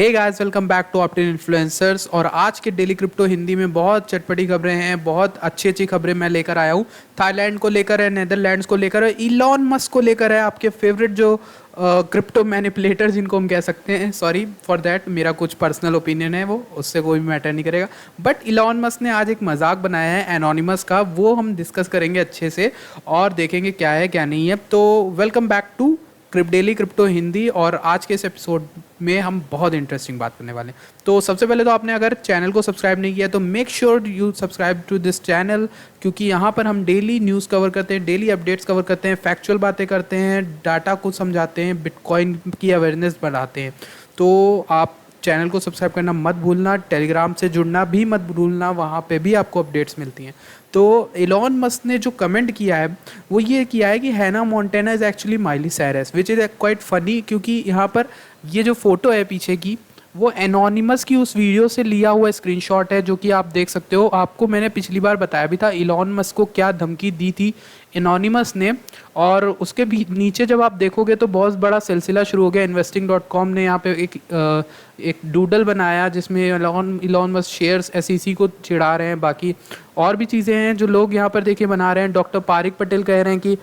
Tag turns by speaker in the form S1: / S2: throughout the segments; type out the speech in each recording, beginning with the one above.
S1: Hey guys, welcome back to Optin Influencers. और आज के डेली क्रिप्टो हिंदी में बहुत चटपटी खबरें हैं, बहुत अच्छी अच्छी खबरें मैं लेकर आया हूँ। थाईलैंड को लेकर है, नेदरलैंड्स को लेकर है, इलॉन मस्क को लेकर है, आपके फेवरेट जो क्रिप्टो मैनिपुलेटर जिनको हम कह सकते हैं। सॉरी फॉर दैट, मेरा कुछ पर्सनल ओपिनियन है, वो उससे कोई भी मैटर नहीं करेगा। बट इलॉन मस्क ने आज एक मजाक बनाया है एनोनिमस का, वो हम डिस्कस करेंगे अच्छे से और देखेंगे क्या है क्या नहीं है। तो welcome back to Daily Crypto Hindi. और आज के इस एपिसोड में हम बहुत इंटरेस्टिंग बात करने वाले हैं। तो सबसे पहले तो आपने अगर चैनल को सब्सक्राइब नहीं किया तो make sure you subscribe to this channel, क्योंकि यहाँ पर हम डेली न्यूज़ कवर करते हैं, डेली अपडेट्स कवर करते हैं, फैक्चुअल बातें करते हैं, डाटा को समझाते हैं, बिटकॉइन की अवेयरनेस बढ़ाते हैं। तो आप चैनल को सब्सक्राइब करना मत भूलना, टेलीग्राम से जुड़ना भी मत भूलना, वहाँ पे भी आपको अपडेट्स मिलती हैं। तो एलॉन मस्क ने जो कमेंट किया है वो ये किया है कि हैना montana is actually Miley Cyrus, which is quite funny, क्योंकि यहाँ पर ये जो फोटो है पीछे की वो एनोनिमस की उस वीडियो से लिया हुआ स्क्रीनशॉट है, जो कि आप देख सकते हो। आपको मैंने पिछली बार बताया भी था एलॉन मस्क को क्या धमकी दी थी एनोनिमस ने। और उसके भी नीचे जब आप देखोगे तो बहुत बड़ा सिलसिला शुरू हो गया। इन्वेस्टिंग.com ने यहाँ पे एक डूडल बनाया जिसमें एलॉन मस्क शेयर्स एसईसी को चिढ़ा रहे हैं। बाकी और भी चीज़ें हैं जो लोग यहाँ पर देखिए बना रहे हैं। डॉक्टर पारिक पटेल कह रहे हैं कि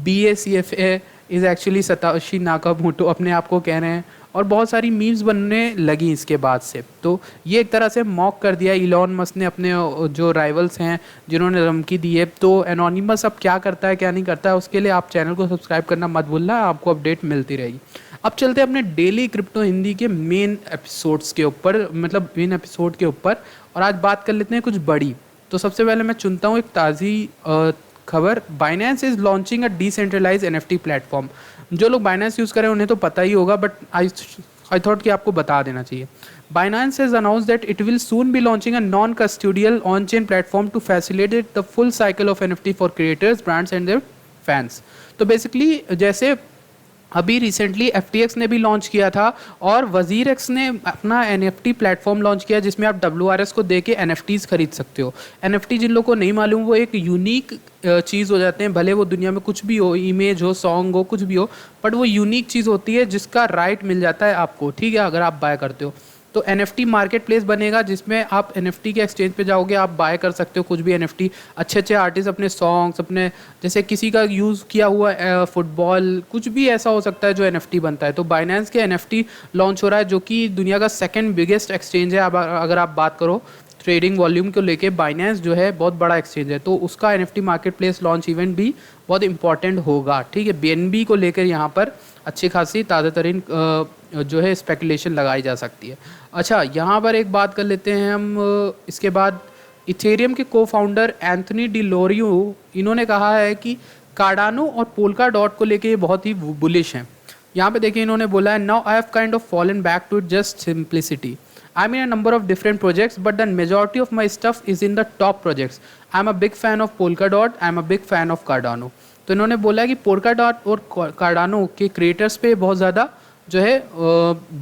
S1: BACFA is actually Satoshi Nakamoto, अपने आप को कह रहे हैं। और बहुत सारी मीम्स बनने लगी इसके बाद से। तो ये एक तरह से मॉक कर दिया इलॉन मस्क ने अपने जो राइवल्स हैं जिन्होंने धमकी दी है। तो एनोनिमस अब क्या करता है क्या नहीं करता है, उसके लिए आप चैनल को सब्सक्राइब करना मत भूलना, आपको अपडेट मिलती रहेगी। अब चलते हैं अपने डेली क्रिप्टो हिंदी के मेन एपिसोड्स के ऊपर, मतलब मेन एपिसोड के ऊपर। और आज बात कर लेते हैं कुछ बड़ी। तो सबसे पहले मैं चुनता हूँ एक ताज़ी खबर। Binance is launching a decentralize NFT platform. जो लोग बाइनेंस यूज़ करें उन्हें तो पता ही होगा, बट आई थॉट कि आपको बता देना चाहिए। Binance has announce that it will soon be launching a non custodial on chain platform to facilitate the full cycle of NFT for creators, brands and their fans. तो basically जैसे अभी recently FTX ने भी launch किया था और WazirX ने अपना NFT प्लेटफॉर्म लॉन्च किया जिसमें आप WRS को दे के NFTs खरीद सकते हो। NFT जिन लोगों को नहीं मालूम, वो एक यूनिक चीज़ हो जाते हैं, भले वो दुनिया में कुछ भी हो, इमेज हो, सॉन्ग हो, कुछ भी हो, बट वो यूनिक चीज़ होती है जिसका राइट मिल जाता है आपको, ठीक है, अगर आप बाय करते हो। तो NFT मार्केट प्लेस बनेगा जिसमें आप NFT के एक्सचेंज पे जाओगे, आप बाय कर सकते हो कुछ भी NFT। अच्छे अच्छे आर्टिस्ट अपने सॉन्ग्स, अपने जैसे किसी का यूज़ किया हुआ फुटबॉल, कुछ भी ऐसा हो सकता है जो NFT बनता है। तो बाइनेंस के NFT लॉन्च हो रहा है, जो कि दुनिया का सेकंड बिगेस्ट एक्सचेंज है। अगर आप बात करो ट्रेडिंग वॉल्यूम को लेके, बाइनेंस जो है बहुत बड़ा एक्सचेंज है। तो उसका NFT market place launch event भी बहुत इंपॉर्टेंट होगा, ठीक है। BNB को लेकर यहाँ पर अच्छी खासी ताज़ा तरीन जो है स्पेकुलेशन लगाई जा सकती है। अच्छा, यहाँ पर एक बात कर लेते हैं हम। इसके बाद इथेरियम के को फाउंडर एंथनी डी लोरियो, इन्होंने कहा है कि कार्डानो और पोल्का डॉट को लेके ये बहुत ही बुलिश हैं। यहाँ पे देखिए इन्होंने बोला है, now I have kind of fallen back to just simplicity. I'm in a number of different projects, but the majority of my stuff is in the top projects. I'm a big fan of Polkadot. I'm a big fan of Cardano. तो इन्होंने बोला है कि Polkadot और Cardano के creators पे बहुत ज़्यादा जो है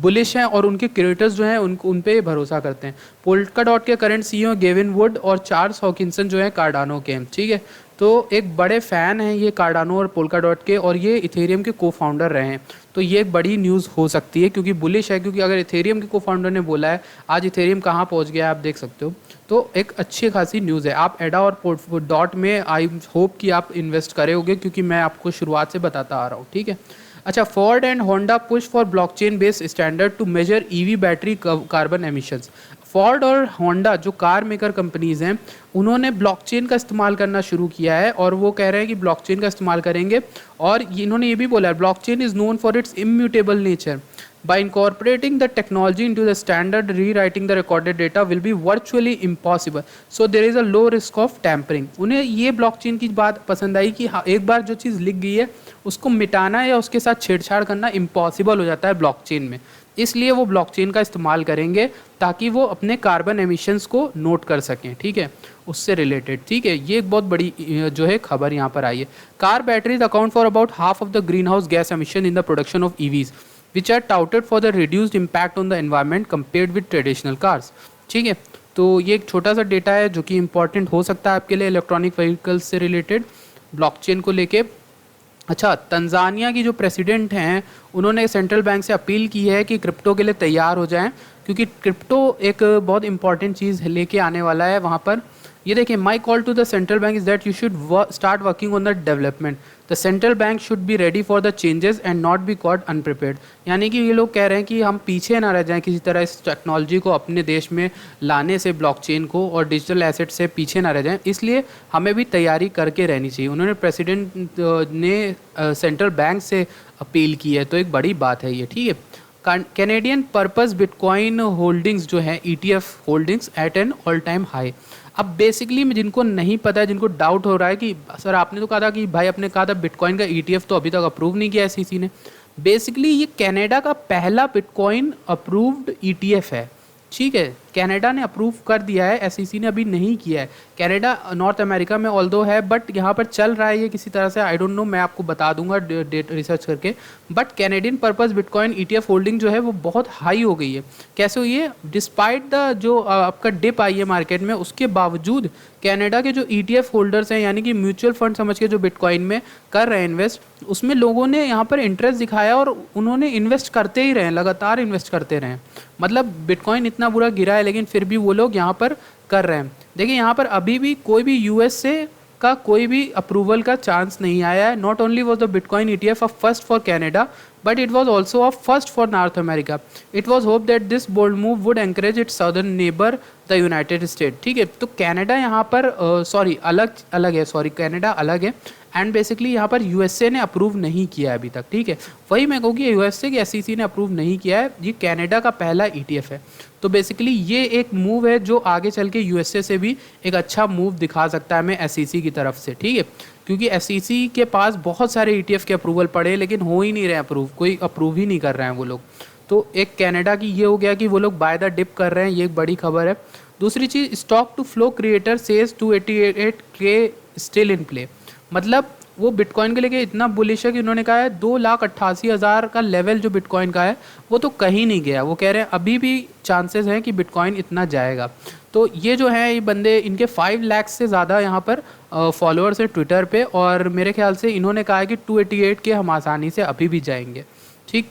S1: बुलिश हैं और उनके क्रिएटर्स जो हैं उन पे भरोसा करते हैं। Polkadot के करंट CEO गेविन वुड और चार्ल्स हॉकिंसन जो है कार्डानो के, ठीक है। तो एक बड़े फ़ैन हैं ये कार्डानो और पोल्काडॉट के, और ये इथेरियम के को फाउंडर रहे हैं। तो ये एक बड़ी न्यूज़ हो सकती है, क्योंकि बुलिश है, क्योंकि अगर इथेरियम के को फाउंडर ने बोला है, आज इथेरियम कहाँ पहुँच गया है आप देख सकते हो। तो एक अच्छी खासी न्यूज़ है। आप एडा और डॉट में आई होप कि आप इन्वेस्ट करोगे, क्योंकि मैं आपको शुरुआत से बताता आ रहा हूँ, ठीक है। अच्छा, Ford and Honda push for blockchain based standard to measure EV battery carbon emissions. Ford और होंडा जो कार मेकर कंपनीज हैं, उन्होंने ब्लॉकचेन का इस्तेमाल करना शुरू किया है और वो कह रहे हैं कि ब्लॉकचेन का इस्तेमाल करेंगे। और इन्होंने ये भी बोला है, blockchain is known for its immutable nature. By incorporating the technology into the standard, rewriting the recorded data will be virtually impossible. So there is a low risk of tampering. उन्हें ये ब्लॉकचेन की बात पसंद आई कि हाँ, एक बार जो चीज़ लिख गई है उसको मिटाना या उसके साथ छेड़छाड़ करना इम्पॉसिबल हो जाता है ब्लॉकचेन में। इसलिए वो ब्लॉकचेन का इस्तेमाल करेंगे ताकि वो अपने कार्बन एमिशंस को नोट कर सकें, ठीक है, उससे रिलेटेड, ठीक है। ये एक बहुत बड़ी जो है खबर यहाँ पर आई है। Car batteries account for about half of the green house gas emission in the production of EVs, which are touted for the reduced impact on the environment compared with traditional cars, ठीक है। तो ये एक छोटा सा data है जो कि इंपॉर्टेंट हो सकता है आपके लिए इलेक्ट्रॉनिक व्हीकल्स से रिलेटेड ब्लॉकचेन को लेके। अच्छा, तंजानिया की जो प्रेसिडेंट हैं उन्होंने सेंट्रल बैंक से अपील की है कि क्रिप्टो के लिए तैयार हो जाएं, क्योंकि क्रिप्टो एक बहुत इंपॉर्टेंट चीज़ लेके आने वाला है वहाँ पर। ये देखिए, my call to the central bank is that you should start working on the development. The central bank should be ready for the changes and not be caught unprepared. यानी कि ये लोग कह रहे हैं कि हम पीछे ना रह जाएं किसी तरह इस टेक्नोलॉजी को अपने देश में लाने से, ब्लॉकचेन को और डिजिटल एसेट से पीछे ना रह जाएं, इसलिए हमें भी तैयारी करके रहनी चाहिए। उन्होंने प्रेसिडेंट ने सेंट्रल बैंक से अपील की है, तो एक बड़ी बात है ये, ठीक है। कैनेडियन पर्पस बिटकॉइन होल्डिंग्स जो है ETF holdings at an all time high. अब बेसिकली जिनको नहीं पता है, जिनको डाउट हो रहा है कि सर आपने तो कहा था कि भाई, आपने कहा था बिटकॉइन का ETF तो अभी तक अप्रूव नहीं किया SEC ने। बेसिकली ये कनाडा का पहला बिटकॉइन अप्रूव्ड ETF है, ठीक है। कनाडा ने अप्रूव कर दिया है, SEC ने अभी नहीं किया है। कनाडा नॉर्थ अमेरिका में ऑल्दो है, बट यहाँ पर चल रहा है ये किसी तरह से, आई डोंट नो, मैं आपको बता दूंगा डेट रिसर्च करके। But Canadian purpose bitcoin ETF holding जो है वो बहुत हाई हो गई है। कैसे हुई है? डिस्पाइट द जो आपका डिप आई है मार्केट में, उसके बावजूद कनाडा के जो ETF होल्डर्स हैं, यानी कि म्यूचुअल फंड समझ के जो बिटकॉइन में कर रहे हैं इन्वेस्ट, उसमें लोगों ने यहाँ पर इंटरेस्ट दिखाया और उन्होंने इन्वेस्ट करते ही रहे, लगातार इन्वेस्ट करते रहे। मतलब बिटकॉइन इतना बुरा गिरा है, लेकिन फिर भी वो लोग यहाँ पर कर रहे हैं। देखिए, यहाँ पर अभी भी कोई भी USA का कोई भी अप्रूवल का चांस नहीं आया है। Not only was the bitcoin ETF a first for Canada, but it was also a first for North America. It was hoped that this bold move would encourage its southern neighbor, the United States. ठीक है, तो Canada यहाँ पर अलग है, Canada अलग है, and basically यहाँ पर USA ने अप्रूव नहीं किया है अभी तक, ठीक है। वही मैं कहूँ कि USA की SEC ने अप्रूव नहीं किया है, ये कनाडा का पहला ETF है। तो बेसिकली ये एक मूव है जो आगे चल के USA से भी एक अच्छा मूव दिखा सकता है हमें SEC की तरफ से, ठीक है। क्योंकि SEC के पास बहुत सारे ETF के अप्रूवल पड़े, लेकिन हो ही नहीं रहे अप्रूव, कोई अप्रूव ही नहीं कर रहे हैं वो लोग। तो एक कनाडा की ये हो गया कि वो लोग बाय द डिप कर रहे हैं, ये एक बड़ी खबर है। दूसरी चीज़, stock to flow creator says 288K still in play. मतलब वो बिटकॉइन के लेके इतना बुलिश है कि उन्होंने कहा है 2,88,000 का लेवल जो बिटकॉइन का है वो तो कहीं नहीं गया। वो कह रहे हैं अभी भी चांसेस हैं कि बिटकॉइन इतना जाएगा। तो ये जो है, ये बंदे, इनके 5 लाख से ज़्यादा यहाँ पर फॉलोअर्स हैं ट्विटर पे, और मेरे ख्याल से इन्होंने कहा है कि 288 के हम आसानी से अभी भी जाएंगे, ठीक।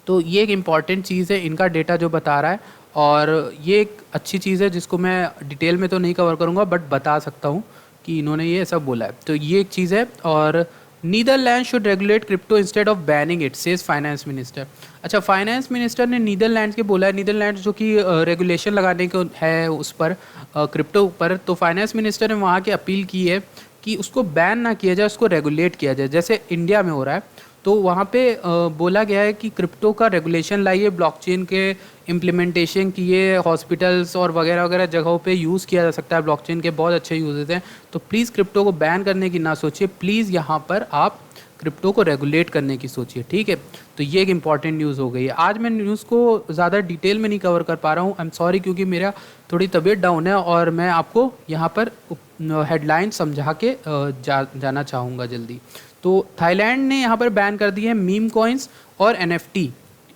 S1: तो ये एक इम्पॉर्टेंट चीज़ है, इनका डेटा जो बता रहा है, और ये एक अच्छी चीज़ है जिसको मैं डिटेल में तो नहीं कवर करूँगा, बट बता सकता हूँ कि इन्होंने ये सब बोला है। तो ये एक चीज़ है। और Netherland should regulate crypto instead of banning it, says finance minister. अच्छा, फाइनेंस मिनिस्टर ने नीदरलैंड के बोला है, नीदरलैंड जो कि रेगुलेशन लगाने को है उस पर, क्रिप्टो पर। तो फाइनेंस मिनिस्टर ने वहाँ की अपील की है कि उसको बैन ना किया जाए, उसको रेगुलेट किया जाए, जैसे इंडिया में हो रहा है। तो वहाँ पे बोला गया है कि क्रिप्टो का रेगुलेशन लाइए, ब्लॉकचेन के इम्प्लीमेंटेशन किए, हॉस्पिटल्स और वगैरह वगैरह जगहों पे यूज़ किया जा सकता है, ब्लॉकचेन के बहुत अच्छे यूजेस हैं। तो प्लीज़ क्रिप्टो को बैन करने की ना सोचिए, प्लीज़ यहाँ पर आप क्रिप्टो को रेगुलेट करने की सोचिए, ठीक है। तो ये एक इंपॉर्टेंट न्यूज़ हो गई है। आज मैं न्यूज़ को ज़्यादा डिटेल में नहीं कवर कर पा रहा हूँ, आई एम सॉरी, क्योंकि मेरा थोड़ी तबीयत डाउन है, और मैं आपको यहाँ पर हेडलाइन समझा के जाना चाहूँगा जल्दी। तो थाईलैंड ने यहाँ पर बैन कर दिए हैं मीम कॉइन्स और NFT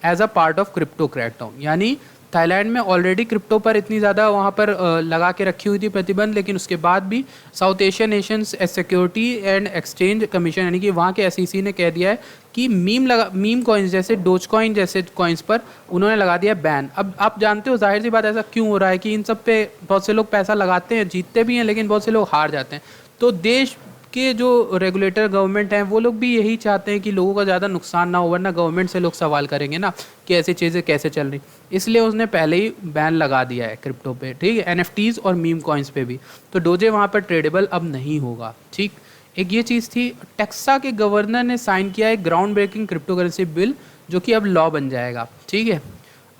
S1: as a part of crypto crackdown. यानी थाईलैंड में ऑलरेडी क्रिप्टो पर इतनी ज़्यादा वहाँ पर लगा के रखी हुई थी प्रतिबंध, लेकिन उसके बाद भी south Asian Nations security and exchange commission, यानी कि वहाँ के SEC ने कह दिया है कि मीम कॉइन्स जैसे डोज कॉइन जैसे कॉइन्स पर उन्होंने लगा दिया बैन। अब आप जानते हो, जाहिर सी बात, ऐसा क्यों हो रहा है कि इन सब पे बहुत से लोग पैसा लगाते हैं, जीतते भी हैं, लेकिन बहुत से लोग हार जाते हैं। तो देश के जो रेगुलेटर गवर्नमेंट हैं वो लोग भी यही चाहते हैं कि लोगों का ज़्यादा नुकसान ना हो, वरना गवर्नमेंट से लोग सवाल करेंगे ना कि ऐसी चीज़ें कैसे चल रही। इसलिए उसने पहले ही बैन लगा दिया है क्रिप्टो पे, ठीक है, NFTs और मीम कॉइन्स पे भी। तो डोजे वहाँ पर ट्रेडेबल अब नहीं होगा, ठीक। एक ये चीज़ थी। टेक्सा के गवर्नर ने साइन किया है ground breaking crypto currency bill, जो कि अब लॉ बन जाएगा, ठीक है।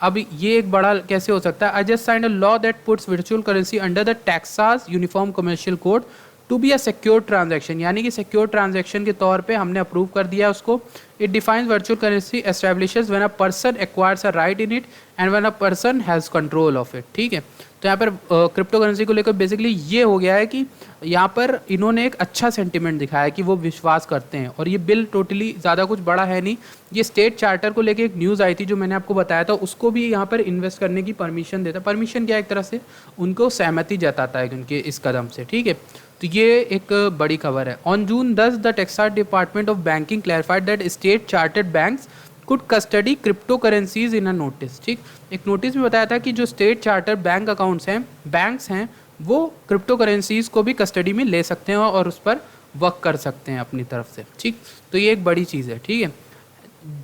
S1: अब ये एक बड़ा कैसे हो सकता है? I just signed a law that puts virtual currency under the Texas uniform commercial code to be a secure transaction, यानी कि सिक्योर ट्रांजैक्शन के तौर पे हमने अप्रूव कर दिया उसको। It defines virtual currency establishes when a person acquires a right in it and when a person has control of it, ठीक है। तो यहाँ पर क्रिप्टो करेंसी को लेकर बेसिकली ये हो गया है कि यहाँ पर इन्होंने एक अच्छा सेंटिमेंट दिखाया है कि वो विश्वास करते हैं, और ये बिल टोटली ज़्यादा कुछ बड़ा है नहीं। ये स्टेट चार्टर को लेकर एक न्यूज़ आई थी जो मैंने आपको बताया था, उसको भी यहाँ पर इन्वेस्ट करने की परमिशन देता है। परमिशन क्या, एक तरह से उनको सहमति जताता है उनके इस कदम से, ठीक है। तो ये एक बड़ी खबर है। On June 10 the Texas department of banking clarified that state chartered banks could custody crypto currencies in a notice. ठीक, एक नोटिस में बताया था कि जो स्टेट चार्टर बैंक अकाउंट्स हैं, बैंक्स हैं, वो क्रिप्टो करेंसीज को भी कस्टडी में ले सकते हैं और उस पर वर्क कर सकते हैं अपनी तरफ से। ठीक, तो ये एक बड़ी चीज़ है। ठीक है,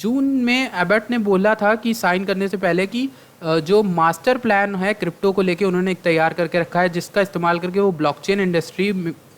S1: जून में एबट ने बोला था कि साइन करने से पहले कि जो मास्टर प्लान है क्रिप्टो को लेके उन्होंने एक तैयार करके रखा है, जिसका इस्तेमाल करके वो ब्लॉकचेन इंडस्ट्री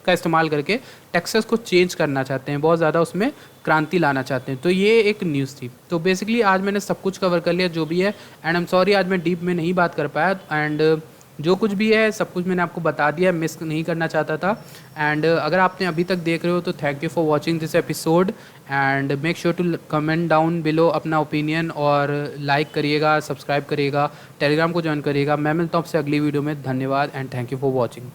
S1: का इस्तेमाल करके टेक्सास को चेंज करना चाहते हैं, बहुत ज़्यादा उसमें क्रांति लाना चाहते हैं। तो ये एक न्यूज़ थी। तो बेसिकली आज मैंने सब कुछ कवर कर लिया जो भी है, एंड आई एम सॉरी आज मैं डीप में नहीं बात कर पाया, एंड जो कुछ भी है सब कुछ मैंने आपको बता दिया, मिस नहीं करना चाहता था। एंड अगर आपने अभी तक देख रहे हो तो thank you for watching this episode, and make sure to comment down below अपना ओपिनियन, और लाइक करिएगा, सब्सक्राइब करिएगा, टेलीग्राम को ज्वाइन करिएगा। मैं मिलता हूँ आपसे अगली वीडियो में। धन्यवाद and thank you for watching.